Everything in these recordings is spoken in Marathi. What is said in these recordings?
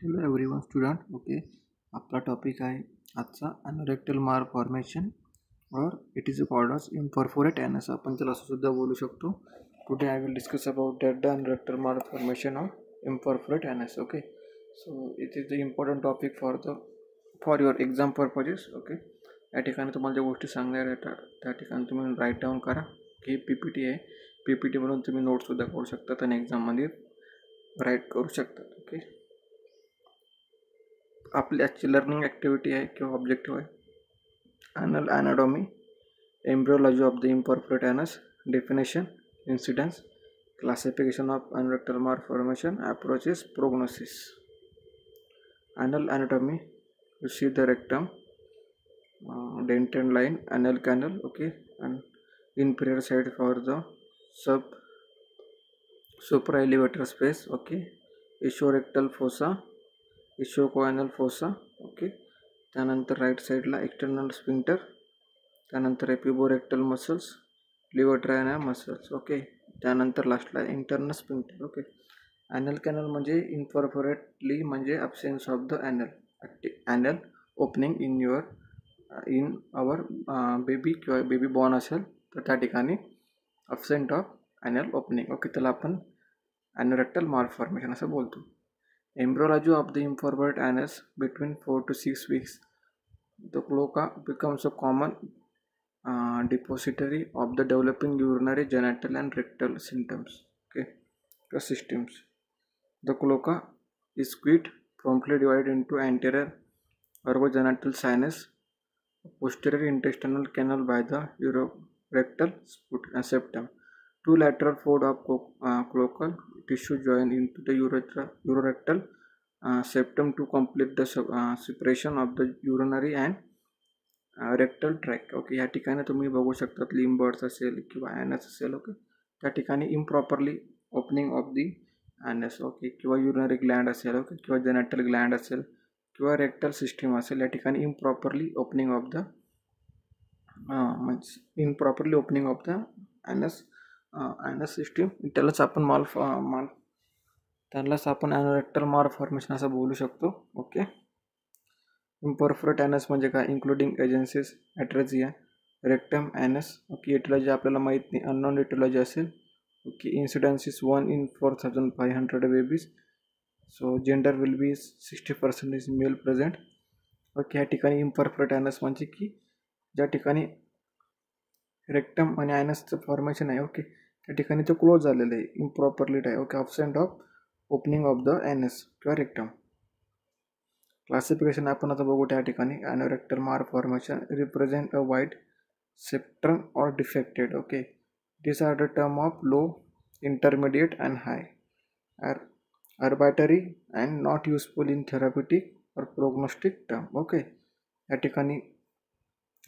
हेलो एवरीवन स्टूडेंट ओके आपला टॉपिक आहे आजचा अनरेक्टल मार फॉर्मेशन और इट इज कॉल्ड इम्परफोरेट एनस आपण त्याला असं सुद्धा बोलू शकतो. Today I will discuss about that the anorectal malformation of imperforate anus. Okay, so it is the important topic for your exam purposes. Okay, या ठिकाणी तुम्हाला ज्या गोष्टी सांगणार आहेत त्या ठिकाणी तुम्ही राईट डाऊन करा की PPT आहे. PPT म्हणून तुम्ही नोटसुद्धा करू शकतात आणि एक्झाममध्ये राईट करू शकतात. ओके, आपली आजची लर्निंग ॲक्टिव्हिटी आहे किंवा ऑब्जेक्टिव्ह आहे anal anatomy, embryology of the imperforate एनस, definition, incidence, classification of unrectal malformation, approaches, prognosis. Anal anatomy, you see the rectum, dentin line, anal canal, okay, and inferior side for the supraelevator space, okay, ischorectal fossa, ischioanal fossa. Okay, त्यानंतर राईट साईडला एक्सटर्नल स्पिंक्टर, त्यानंतर एपिबोरेक्टल मसल्स, लिव्हर मसल्स. ओके, त्यानंतर लास्टला internal sphincter. Okay, anal canal म्हणजे इम्परफोरेटली म्हणजे absence of the anal opening in our baby किंवा बेबी बॉर्न असेल तर त्या ठिकाणी absent of anal opening. Okay, त्याला आपण ॲनोरेक्टल मालफॉर्मेशन असं बोलतो. Embryology of the imperfect anus between 4 to 6 weeks. The cloaca becomes a common depository of the developing urinary, genital, and rectal symptoms. Okay, the systems. The cloaca is quite promptly divided into anterior urogenital sinus, posterior intestinal canal by the urorectal septum. Two lateral folds of cloacal tissue join into the urorectal septum to complete the separation of the urinary and rectal tract. Okay, या ठिकाणी तुम्ही बघू शकतात लिम्बर्स असेल किंवा ॲनस असेल. ओके, त्या ठिकाणी improperly opening of the anus. Okay, किंवा युरिनरी ग्लँड असेल. ओके, किंवा जेनेटल ग्लँड असेल किंवा रेक्टल सिस्टीम असेल, या ठिकाणी improperly opening of the anus system, त्यालाच आपण त्यालाच आपण ॲनोरेक्टल मालफॉर्मेशन असं बोलू शकतो. ओके, इम्परफोरेट एनस म्हणजे काय, including agenesis, atresia, rectum, anus. Okay, aetiology आपल्याला माहीत नाही, अननोन एटिलॉजी असेल. Okay, incidence is 1 in 4500 babies. So gender will be 60% is male present. Okay, या ठिकाणी इम्परफोरेट एनस म्हणजे की ज्या ठिकाणी रेक्टम आणि ॲनसचं फॉर्मेशन आहे. ओके, त्या ठिकाणी तो क्लोज झालेलं आहे, इम्प्रॉपरली आहे. Okay, absent of opening of the anus किंवा रेक्टम. क्लासिफिकेशन आपण आता बघू त्या ठिकाणी. Anorectal malformation represent a wide spectrum or defected. Okay, these are the term of low, intermediate and high, are arbitrary and not useful in therapeutic or prognostic term. Okay, या ठिकाणी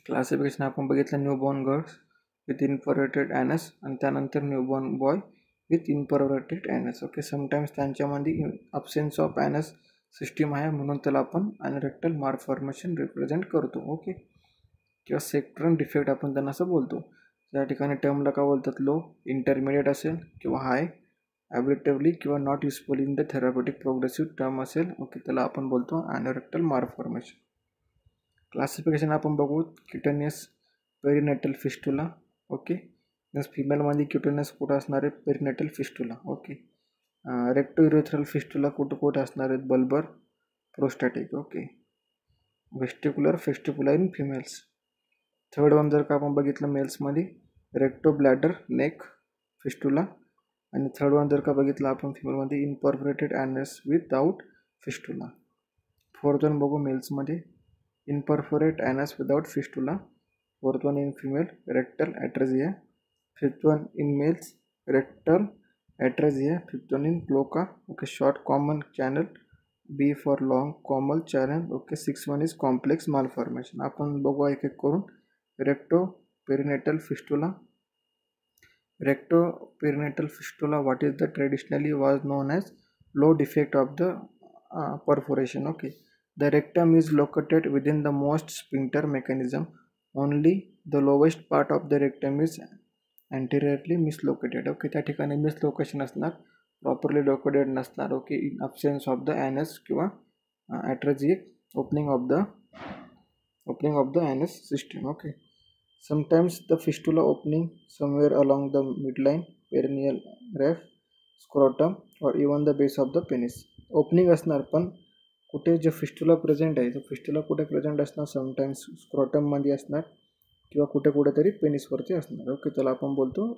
क्लासिफिकेशन आपण बघितलं, newborn girls with imperforated anus आणि त्यानंतर newborn boy with imperforated anus. Okay, sometimes त्यांच्यामध्ये ॲब्सेन्स ऑफ ॲनस सिस्टीम आहे म्हणून त्याला आपण ॲनोरेक्टल मालफॉर्मेशन रिप्रेझेंट करतो. ओके, किंवा सेक्ट्रल डिफेक्ट आपण त्यांना असं बोलतो. त्या ठिकाणी टर्मला का बोलतात, लो, इंटरमिडिएट असेल किंवा हाय, ॲब्रेटिव्हली किंवा not useful in the therapeutic progressive term असेल. ओके, त्याला आपण बोलतो ॲनोरेक्टल मालफॉर्मेशन. क्लासिफिकेशन आपण बघू, क्युटेनियस पेरिनेटल फिस्टुला. ओके, फिमेलमध्ये क्युटेनियस कुठं असणार आहे, perinatal fistula. Okay, recto urethral fistula कुठं असणार आहेत, bulbar prostatic. Okay, vestibular fistula in females. Third one जर का आपण बघितलं मेल्समध्ये, रेक्टो ब्लॅडर नेक फिस्टुला. आणि थर्ड वन जर का बघितलं आपण फिमेलमध्ये, imperforated anus without fistula. Fourth one बघू मेल्समध्ये, imperforate anus without fistula. Fourth one in female, rectal atresia. Fifth one in males, rectal atresia. Fifth one in cloaca. Okay, short common channel, B for long common channel. Okay, six one is complex malformation. आपण बघू एक एक करून. Recto perinatal fistula. Recto perinatal fistula, what is the traditionally was known as low defect of the perforation. Okay, the rectum is located within the most sphincter mechanism. Only the lowest part of the rectum is anteriorly mislocated. Okay, त्या ठिकाणी मिसलोकेशन असणार, प्रॉपरली लोकेटेड नसणार. Okay, in absence of the anus किंवा atretic opening of the anus system. Okay, sometimes the fistula opening somewhere along the midline, perineal ref, scrotum or even the base of the penis. Opening असणार, पण कुठे जे फिस्टुला प्रेझेंट आहे, तो फिस्टुला कुठे प्रेझेंट असणार, समटाईम्स स्क्रोटममध्ये असणार किंवा कुठेतरी पेनिसवरती असणार. ओके, त्याला आपण बोलतो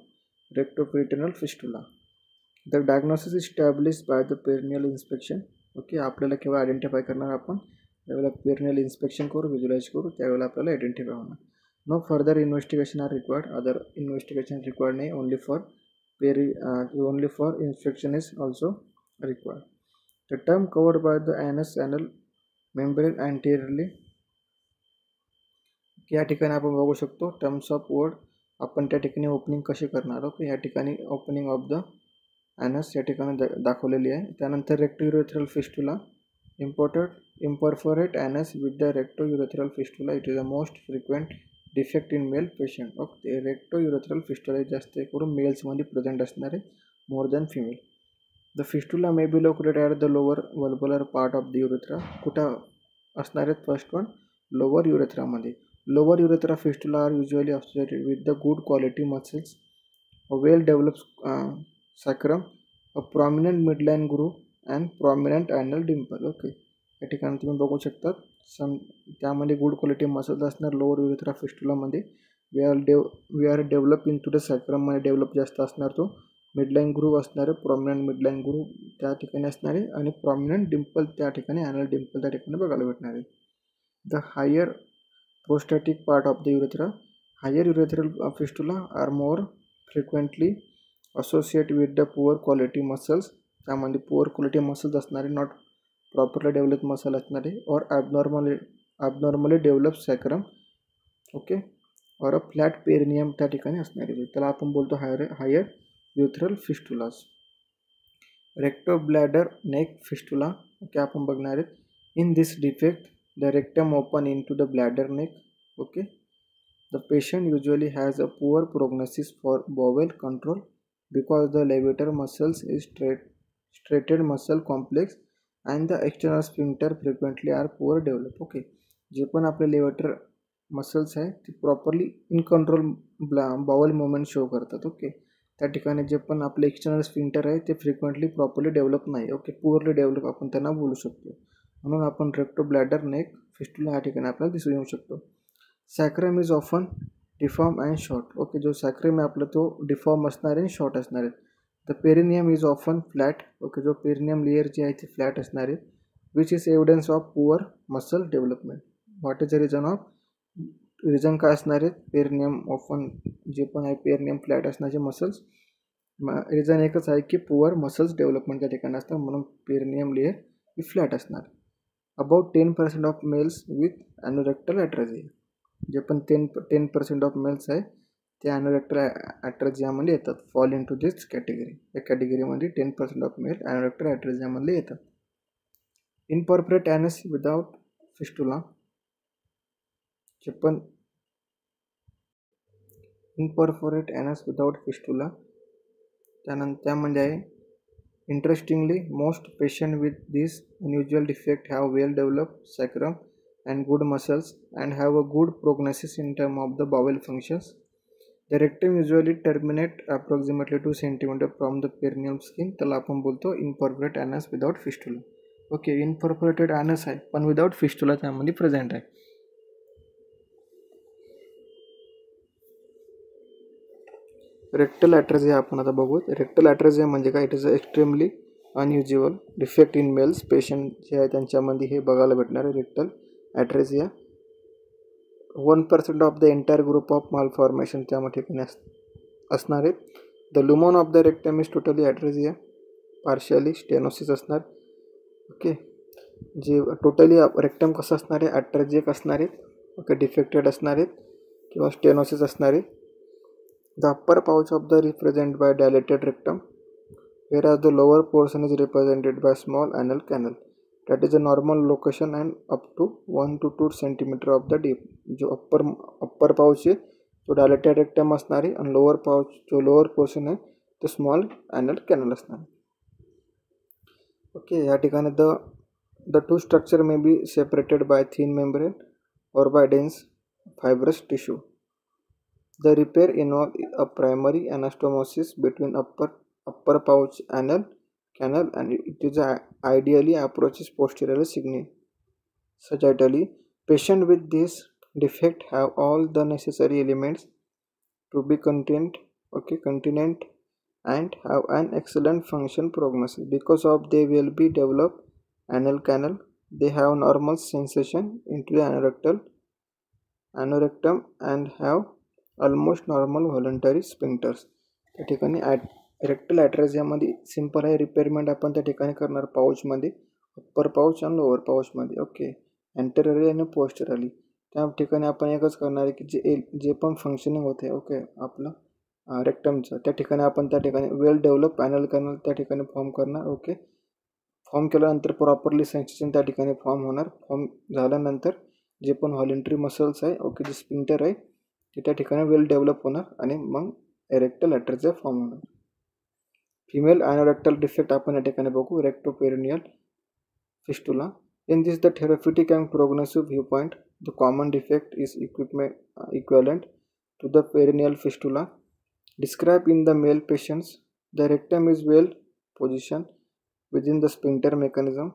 rectoperitoneal fistula. The diagnosis is establish by the perineal inspection. Okay, आपल्याला केव्हा आयडेंटिफाय करणार आपण, त्यावेळेला पेरिनियल इन्स्पेक्शन करू, व्हिज्युलाइज करू, त्यावेळेला आपल्याला आयडेंटिफाय होणार. No further investigation are required. Other investigation required nahi, only for inspection is also required. The term covered by the anus anal membrane anteriorly. या ठिकाणी आपण बघू शकतो टर्म्स ऑफ वर्ड, आपण त्या ठिकाणी ओपनिंग कशी करणार. ओके, या ठिकाणी ओपनिंग ऑफ द ॲनस या ठिकाणी दाखवलेली आहे. त्यानंतर रेक्टोयुरेथ्रल fistula, imperforate anus with the rectourethral fistula. It is the most frequent defect in male patient. Okay, rectourethral fistula जास्त करून मेल्समध्ये प्रेझेंट असणार आहे, more than female. The fistula may be located at the lower bulbar part of the urethra. कुठं असणार आहेत, फर्स्ट वन लोअर युरेथ्रामध्ये. Lower urethra fistula are usually associated with the good quality muscles, a well developed sacrum, a prominent midline groove and prominent anal dimple. Okay, या ठिकाणी तुम्ही बघू शकता त्यामध्ये गुड क्वालिटी मसल्स असणार लोअर युरेथ्रा फिस्टुलामध्ये. We are develop in to the सॅक्रममध्ये डेव्हलप जास्त असणार. तो मिडलाइन ग्रूव्ह असणार आहे, प्रॉमिनंट मिडलाइन ग्रूव्ह त्या ठिकाणी असणार आहे, आणि प्रॉमिनंट डिम्पल त्या ठिकाणी, ॲनल डिम्पल त्या ठिकाणी बघायला भेटणार आहे. The higher prostatic part of the urethra, higher urethral fistula are more frequently associate with the poor quality muscles. त्यामध्ये पुअर क्वालिटी मसल्स असणारे, नॉट प्रॉपरली डेव्हलप मसल असणारे, और ॲबनॉर्मली डेव्हलप सॅक्रम. ओके, और अ फ्लॅट पेरिनियम त्या ठिकाणी असणारे, त्याला आपण बोलतो higher urethral fistulas. Recto bladder neck fistula. Okay, आपण बघणार आहेत. In this defect the rectum open in to the bladder neck. Okay, the patient usually has a poor prognosis for bowel control because the levator muscles is striated muscle complex and the external sphincter frequently are poor develop. Okay, जे पण आपले लेवेटर मसल्स आहे ते properly in control bowel movement show करतात. ओके, त्या ठिकाणी जे पण आपले एक्सटर्नल स्फिंक्टर आहे ते फ्रिक्वेंटली प्रॉपरली डेव्हलप नाही. ओके, पुअरली डेव्हलप आपण त्यांना बोलू शकतो. म्हणून आपण रेक्टो ब्लॅडर नेक फिस्टुला या ठिकाणी आपल्याला दिसून येऊ शकतो. Sacrum is often deform and short. Okay, जो सॅक्रम आहे आपला तो डिफॉर्म असणार आहे, शॉर्ट असणार आहे. The perineum is often flat. Okay, जो पेरिनियम लेयर जी आहे ती फ्लॅट असणार आहे, which is evidence of poor muscle development. What is the reason काय असणार आहे, पेरिनियम ऑफन जे पण आहे पेरिनियम फ्लॅट असण्याचे मसल्स, रिझन एकच आहे की पुअर मसल्स डेव्हलपमेंट त्या ठिकाणी असतं, म्हणून पेरिनियम लेयर ही फ्लॅट असणार. About 10% of males with anorectal atresia. जे पण 10% ऑफ मेल्स आहे ते ॲनोरेक्टल ॲट्रेजियामध्ये येतात, fall in to this category. या कॅटेगरीमध्ये 10% ऑफ मेल ॲनोरेक्टल ॲट्रेजियामध्ये येतात. Imperforate anus without fistula. जे पण इनपॉर्पोरेट ॲनस विदाउट फिस्टुला, त्यानंतर त्यामध्ये आहे interestingly most patient with this unusual defect have well develop sacrum and good muscles and have a good prognosis in terms of the bowel functions. The rectum usually terminate approximately 2 cm from the perineal skin. त्याला आपण बोलतो imperforate anus without fistula. Okay, imperforated anus आहे पण विदाउट फिस्टुला त्यामध्ये प्रेझेंट आहे. रेक्टल ॲट्रेजिया आपण आता बघू. रेक्टल ॲट्रेजिया म्हणजे काय, it is extremely unusual defect in males. Patient जे आहे त्यांच्यामध्ये हे बघायला भेटणार आहे rectal atresia. 1% of the entire group of malformation त्या ठिकाणी असणार आहे. The lumen of the rectum is totally atresia, partially stenosis असणार. ओके, जे टोटली रेक्टम कसं असणार आहे, ॲट्रेजिक असणार आहेत. ओके, डिफेक्टेड असणार आहेत किंवा स्टेनोसिस असणार आहे. The upper pouch of the represent by dilated rectum, whereas the lower portion is represented by small anal canal that is a normal location and up to 1 to 2 cm of the deep. जो अप्पर पाउच आहे तो डायलेटेड रेक्टम असणार आहे आणि लोअर पाउच जो लोअर पोर्शन आहे तो स्मॉल ॲनल कॅनल असणार. ओके, या ठिकाणी the two structure may be separated by thin membrane or by dense fibrous tissue. The repair involves a primary anastomosis between upper pouch anal canal, and it is ideally approaches posteriorly sagittally. Patients with this defect have all the necessary elements to be continent and have an excellent function prognosis. Because of they will be developed anal canal, they have normal sensation into the anorectum and have almost normal voluntary sphincters. त्या ठिकाणी रेक्टल ॲट्रेझियामध्ये सिंपल आहे रिपेअरमेंट आपण त्या ठिकाणी करणार पाऊचमध्ये, अप्पर पाऊच आणि लोअर पाऊचमध्ये. ओके, अँटेरियरली आणि पोस्टरली त्या ठिकाणी आपण एकच करणार आहे की जे पण फंक्शनिंग होते ओके आपलं रेक्टमचं, त्या ठिकाणी आपण त्या ठिकाणी वेल डेव्हलप ॲनल कॅनल त्या ठिकाणी फॉर्म करणार. ओके, फॉर्म केल्यानंतर प्रॉपरली सेन्सेशन त्या ठिकाणी फॉर्म होणार. फॉर्म झाल्यानंतर जे पण व्हॉलेंटरी मसल्स आहे ओके जे स्पिंक्टर आहे ते त्या ठिकाणी वेल डेव्हलप होणार आणि मग रेक्टल ॲट्रेझिया फॉर्म होणार. फिमेल ॲनोरेक्टल डिफेक्ट आपण या ठिकाणी बघू, रेक्टोपेरिनियल fistula. In this, the therapeutic and prognostic viewpoint, the common defect is equivalent to the perineal fistula. Described in the male patients, the rectum is well positioned within the sphincter mechanism,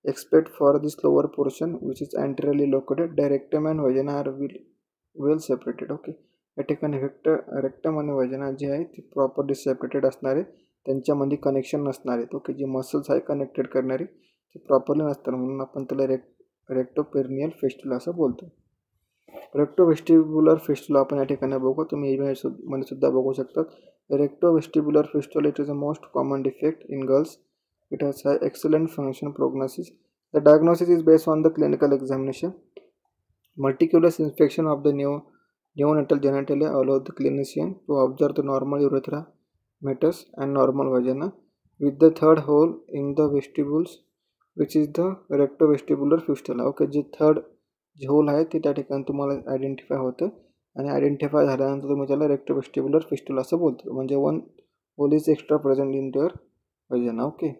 except for this lower portion which is anteriorly located. The rectum and vagina are well separated. Okay, या ठिकाणी रेक्टम आणि वजना जे आहे ते प्रॉपरली सेपरेटेड असणार आहे, त्यांच्यामध्ये कनेक्शन नसणार आहेत. ओके, जे मसल्स आहे कनेक्टेड करणारे ते प्रॉपरली नसतात, म्हणून आपण त्याला रेक्टोपेरिनियल फिस्टुला असं बोलतो. रेक्टोव्हेस्टिब्युलर फिस्टुला आपण या ठिकाणी बघू, तुम्ही इमेजमध्ये सुद्धा बघू शकतात. Rectovestibular fistula it is a most common defect in girls. It has an excellent function prognosis. The diagnosis is based on the clinical examination. Multiculous inspection of the neonatal genitalia allows the clinician to observe the normal urethra, meatus, and normal vagina, with the third hole in the vestibules, which is the rectovestibular fistula. Okay, जे थर्ड जे होल आहे ते त्या ठिकाणी तुम्हाला आयडेंटिफाय होतं आणि आयडेंटिफाय झाल्यानंतर तुम्ही त्याला रेक्टोव्हेस्टिब्युलर फिस्टुला असं बोलतो, म्हणजे one hole is extra present in your वजन. ओके,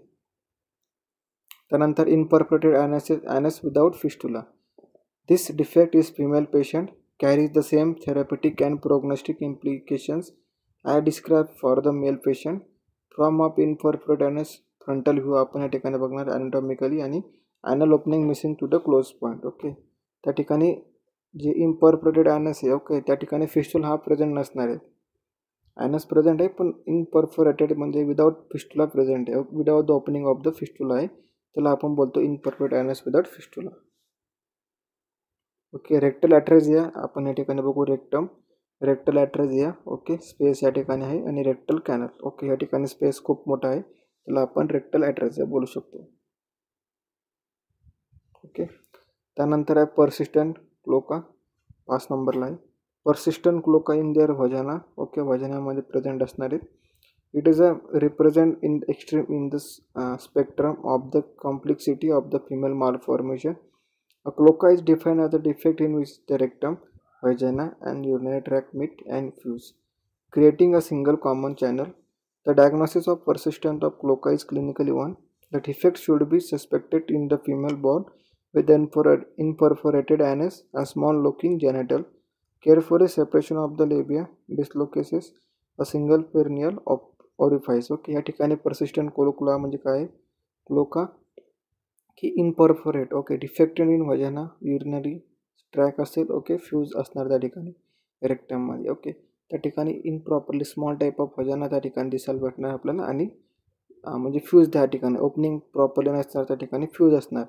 त्यानंतर imperforated anus without fistula. This defect is female patient carries the same therapeutic and prognostic implications as described for the male patient. From of imperforate anus frontal view आपण या ठिकाणी बघणार anatomically आणि anal opening missing to the close point. Okay, त्या ठिकाणी जे इम्परफोरेटेड anus आहे ओके त्या ठिकाणी फिस्टुला हा प्रेझेंट नसणार आहे. anus प्रेझेंट आहे पण इनपरफोरेटेड म्हणजे विदाउट फिस्टुला प्रेझेंट आहे, without the opening of the fistula आहे, त्याला आपण बोलतो imperfect anus without fistula. Okay, rectal atresia आपण या ठिकाणी बघू, रेक्टल ॲट्रेझिया. ओके, स्पेस या ठिकाणी आहे आणि रेक्टल कॅनल. ओके, या ठिकाणी स्पेस खूप मोठा आहे, त्याला आपण रेक्टल ॲट्रेझिया बोलू शकतो. ओके, त्यानंतर आहे पर्सिस्टंट क्लोका, 5 नंबरला आहे. Persistent cloaca in their vagina. Okay, वजनामध्ये प्रेझेंट असणार आहेत. It is a represent in extreme in the spectrum of the complexity of the female malformation. A cloaca is defined as a defect in which the rectum, vagina, and urinary tract meet and fuse, creating a single common channel. The diagnosis of persistent of cloaca is clinically one. The defect should be suspected in the female born with imperforated anus, a small looking genital, careful separation of the labia, dislocates, a single perineal orifice. Okay, या ठिकाणी पर्सिस्टंट क्लोका म्हणजे काय, क्लोका की imperforate. Okay, defected in vagina, urinary tract असेल. ओके, फ्यूज असणार त्या ठिकाणी रेक्टममध्ये. ओके, त्या ठिकाणी improperly small type of vagina त्या ठिकाणी दिसायला भेटणार आपल्याला आणि म्हणजे फ्यूज त्या ठिकाणी ओपनिंग प्रॉपरली नसणार, त्या ठिकाणी फ्यूज असणार,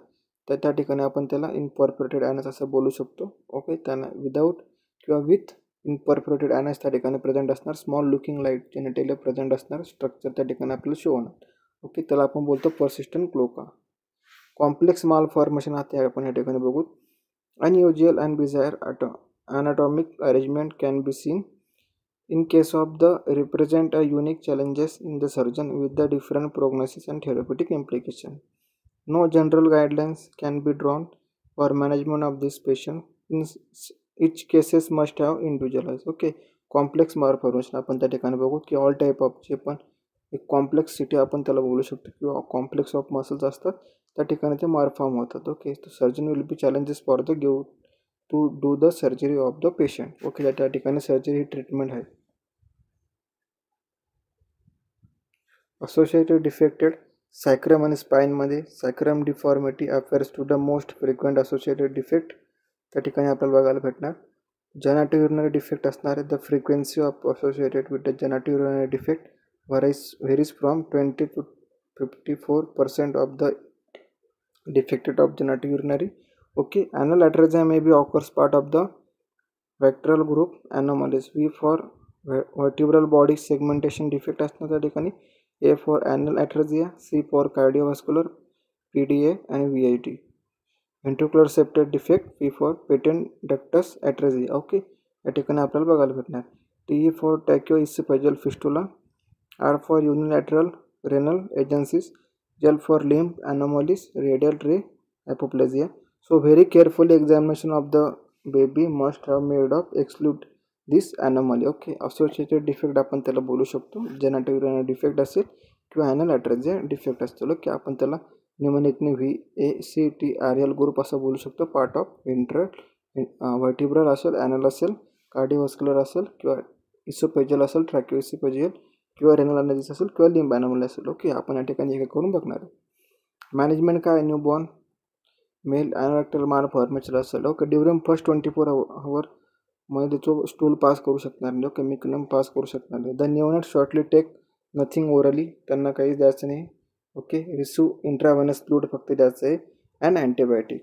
तर त्या ठिकाणी आपण त्याला इनपरफोरेटेड ॲनस असं बोलू शकतो. ओके, त्यांना विदाऊट किंवा विथ इनपरफोरेटेड ॲनस त्या ठिकाणी प्रेझेंट असणार, small looking light genitalia present असणार, स्ट्रक्चर त्या ठिकाणी आपल्याला शो होणार. ओके, त्याला आपण बोलतो persistent cloaca. Complex malformation आहे आपण या ठिकाणी बघू. Unusual and bizarre anatomic arrangement can be seen in case of the represent a unique challenges in the surgeon with the different prognosis and therapeutic implication. No general guidelines can be drawn for management of this patient. In each cases must have individualized. Okay, complex malformation आपण त्या ठिकाणी बघू की ऑल टाईप ऑफ जे पण एक कॉम्प्लेक्सिटी आपण त्याला बोलू शकतो किंवा कॉम्प्लेक्स ऑफ मसल्स असतात त्या ठिकाणी ते मारफॉर्म होतात. ओके, तर surgeon will be challenges for the give to do the surgery of the patient. Okay, त्या ठिकाणी सर्जरी ही ट्रीटमेंट आहे. असोसिएटेड डिफेक्टेड सॅक्रम आणि स्पाईनमध्ये sacrum deformity appears to the most frequent associated defect त्या ठिकाणी आपल्याला बघायला भेटणार. जेनेटिव्ह युरिनरी डिफेक्ट असणार आहे. The frequency of associated with the genitive urinary defect varies from 20 to 54% of the defected of genetic urinary. Okay, anal atresia may be occurs part of the vectoral group anomalies. V for vertebral body segmentation defect असणार त्या ठिकाणी. A for anal atresia, C for cardiovascular, PDA and VIT. ventricular septal defect, P for patent ductus atresia. Okay, या ठिकाणी आपल्याला बघायला भेटणार. T for tachyoesophageal fistula, R for unilateral renal agencies, L for limb anomalies, radial ray hypoplasia. So very carefully examination of the baby must have made of exclude this anomaly. Okay, associated defect आपण त्याला बोलू शकतो. जेनेटिव्ह युरिनरी डिफेक्ट असेल किंवा ॲनल ॲट्रेजिया डिफेक्ट असेल. ओके, आपण त्याला न्यूमोनिकने VACTRL ग्रुप असं बोलू शकतो. पार्ट ऑफ वर्टिब्रल असेल, ॲनल असेल, कार्डिओव्हास्क्युलर असेल किंवा इसोफेजियल असेल, ट्रॅकिओइसोफेजियल किंवा रेनल अनालिसिस असेल किंवा लिम्ब ॲनॉमली असेल. ओके, आपण या ठिकाणी एक करून बघणार आहे. मॅनेजमेंट काय, न्यूबॉर्न मेल ॲनोरेक्टल मालफॉर्मेशन असेल. ओके, ड्युरिंग फर्स्ट 24 आवर मध्ये तो स्टूल पास करू शकणार नाही. ओके, मेकनम पास करू शकणार नाही. The neonate shortly take nothing orally, त्यांना काहीच द्यायचं नाही. ओके, रिसीव इंट्राव्हेनस फ्लूइड फक्त द्यायचं आहे and antibiotic.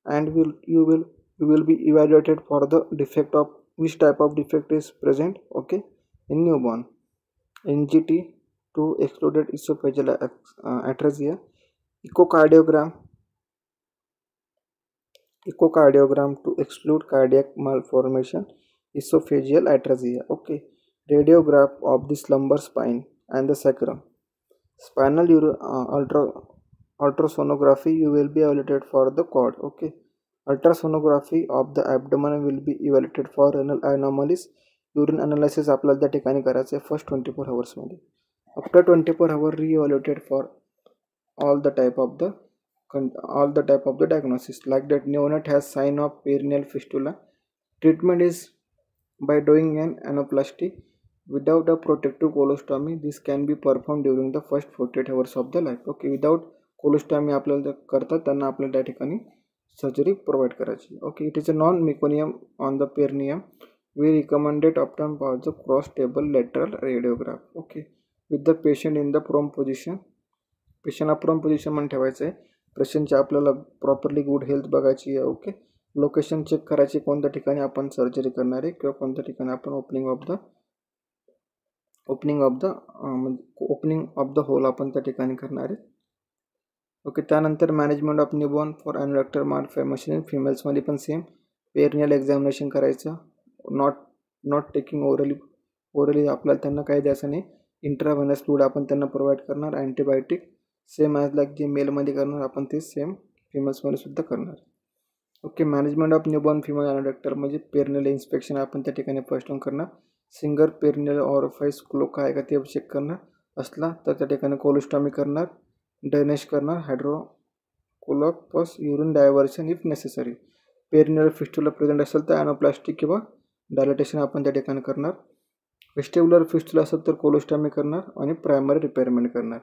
And you will be evaluated for the defect of which type of defect is present. Okay, in newborn. NGT to excluded esophageal atresia, echocardiogram to exclude cardiac malformation, esophageal atresia. Okay, radiograph of this lumbar spine and the sacrum, spinal ultrasonography you will be evaluated for the cord. Okay, ultrasonography of the abdomen will be evaluated for renal anomalies. Urine analysis आपल्याला त्या ठिकाणी करायचं आहे फर्स्ट 24 आवर्समध्ये. After 24 hour reevaluated for all the type of the diagnosis. Like that, neonate has sign of perineal fistula. Treatment is by doing an anoplasty without a protective colostomy. This can be performed during the first 48 hours of the life. Okay, without colostomy आपल्याला करतात त्यांना आपल्याला त्या ठिकाणी सर्जरी प्रोव्हाइड करायची. Okay, it is a non meconium on the perineum. We recommended often for the cross table lateral radiograph. Okay, with the patient in the prone position. पेशंटला प्रोन पोझिशन म्हणून ठेवायचं आहे. पेशंटची आपल्याला प्रॉपरली गुड हेल्थ बघायची आहे. ओके, लोकेशन चेक करायची कोणत्या ठिकाणी आपण सर्जरी करणार आहे किंवा कोणत्या ठिकाणी आपण ओपनिंग ऑफ द होल आपण त्या ठिकाणी करणार आहे. ओके, त्यानंतर management of newborn for anorectal malformation. फिमेल्समध्ये पण सेम पेरिनियल एक्झामिनेशन करायचं. नॉट टेकिंग ओरली आपल्याला त्यांना काही द्यायचं नाही. इंट्राव्हेनस फ्लूइड आपण त्यांना प्रोव्हाइड करणार. अँटीबायोटिक सेम ॲज लाईक जे मेलमध्ये करणार आपण ते सेम फिमेल्समध्ये सुद्धा करणार. Okay, management of newborn female anorectal म्हणजे पेरिनियल इन्स्पेक्शन आपण त्या ठिकाणी फर्स्ट करणार. सिंगल पेरिनियल ऑरिफाइस क्लोक आहे का ते चेक करणार. असला तर त्या ठिकाणी कोलोस्टॉमी करणार, ड्रेनेज करणार, hydrocolpos plus urine diversion if necessary. Perineal fistula present असेल तर ॲनोप्लास्टी किंवा डायलेटेशन आपण त्या ठिकाणी करणार. वेस्टिब्युलर फिस्टुला असेल तर कोलोस्टॉमी करणार आणि प्रायमरी रिपेअरमेंट करणार.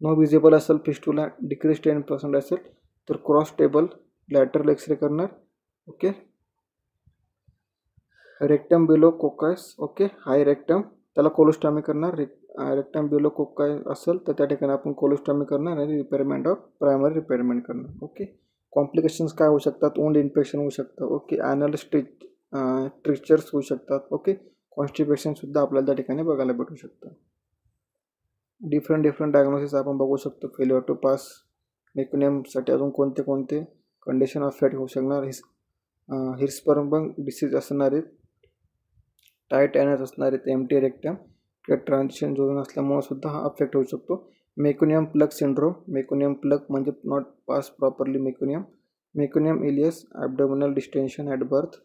नो विजिबल असेल फिस्टुला डिक्रीज 10% असेल तर क्रॉस टेबल लॅटरल एक्सरे करणार. Okay, rectum below coccyx. Okay, high rectum त्याला कोलोस्टॉमी करणार. रेक्टम बिलो कोकाय असेल तर त्या ठिकाणी आपण कोलोस्टॉमी करणार आणि प्रायमरी रिपेअरमेंट करणार. ओके, कॉम्प्लिकेशन्स काय होऊ शकतात. वुंड इन्फेक्शन होऊ शकतं. ओके, ॲनल स्ट्रिक्चर्स होऊ शकतात. ओके, कॉन्स्टिपेशन सुद्धा आपल्याला त्या ठिकाणी बघायला भेटू शकतं. डिफरंट डायग्नोसिस आपण बघू शकतो. फेल्युअर टू पास मेकनियमसाठी अजून कोणते कंडिशन अफेक्ट होऊ शकणार. हिस्परबंग डिसीज असणार आहेत, टाईट ॲनस असणार आहेत, एम्प्टी रेक्टम किंवा ट्रान्झिशन झोन असल्यामुळे सुद्धा हा अफेक्ट होऊ शकतो. Meconium plug syndrome. Meconium plug म्हणजे not pass properly meconium ileus, abdominal distension at birth,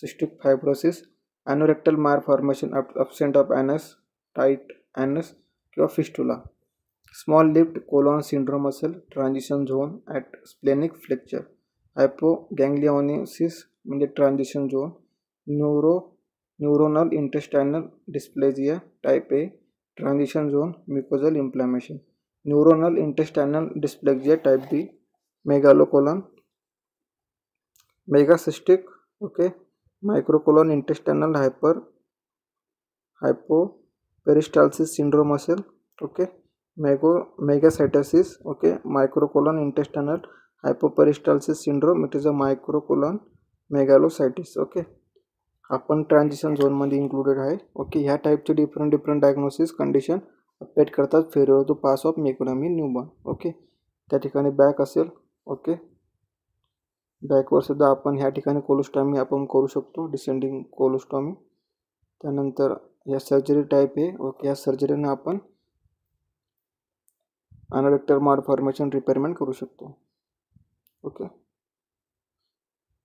cystic fibrosis, anorectal malformation, absent of anus, tight anus किंवा fistula. Small left colon syndrome असेल transition zone at splenic flexure. Hypoganglionosis म्हणजे transition zone. Neuronal intestinal dysplasia type A transition zone mucosal inflammation. Neuronal intestinal dysplasia type B मेगालोकोलॉन मेगासिस्टिक okay microcolon intestinal hypoperistalsis syndrome असेल okay megacystosis okay microcolon intestinal hypoperistalsis syndrome it is a microcolon megalocystis okay. आपण ट्रान्झिशन झोनमध्ये इन्क्लुडेड आहे ओके. ह्या टाईपचे डिफरंट डायग्नोसिस कंडिशन अपेट करतात failure to pass of meconium newborn okay. त्या ठिकाणी बॅक असेल ओके. बॅकवर सुद्धा आपण ह्या ठिकाणी कोलोस्टॉमी आपण करू शकतो डिसेंडिंग कोलोस्टॉमी. त्यानंतर या सर्जरी टाईप आहे ओके. या सर्जरीने आपण अनोरेक्टल मालफॉर्मेशन रिपेअरमेंट करू शकतो okay.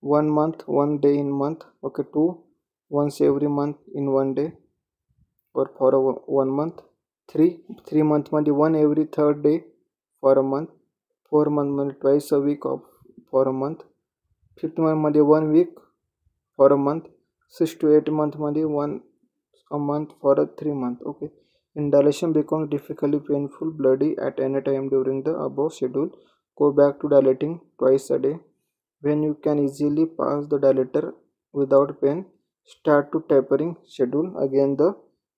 1 month 1 day in month okay. 2 once every month in 1 day or for 1 month. 3 month मध्ये 1 every 3rd day for a month. 4 month मध्ये twice a week for a month. 5th month मध्ये 1 week for a month. 6 to 8 month मध्ये 1 a month for a 3 month okay. Dilation becomes difficultly painful bloody at any time during the above schedule. Go back to dilating twice a day. When you can easily pass the dilator without pain, start to tapering schedule again the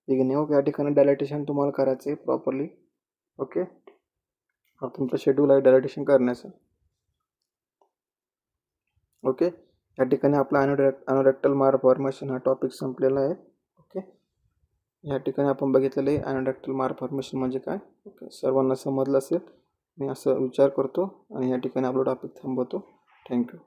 beginning okay. या ठिकाणी डायलेटेशन तुम्हाला करायचं आहे प्रॉपरली ओके. हा तुमचा शेड्यूल आहे डायलेटेशन करण्याचं ओके. या ठिकाणी आपला अनोरेक्टल मालफॉर्मेशन हा टॉपिक संपलेला आहे ओके. या ठिकाणी आपण बघितलेलं आहे अनोरेक्टल मालफॉर्मेशन म्हणजे काय ओके. सर्वांना समजलं असेल मी असं विचार करतो आणि या ठिकाणी आपला टॉपिक थांबवतो. थँक्यू.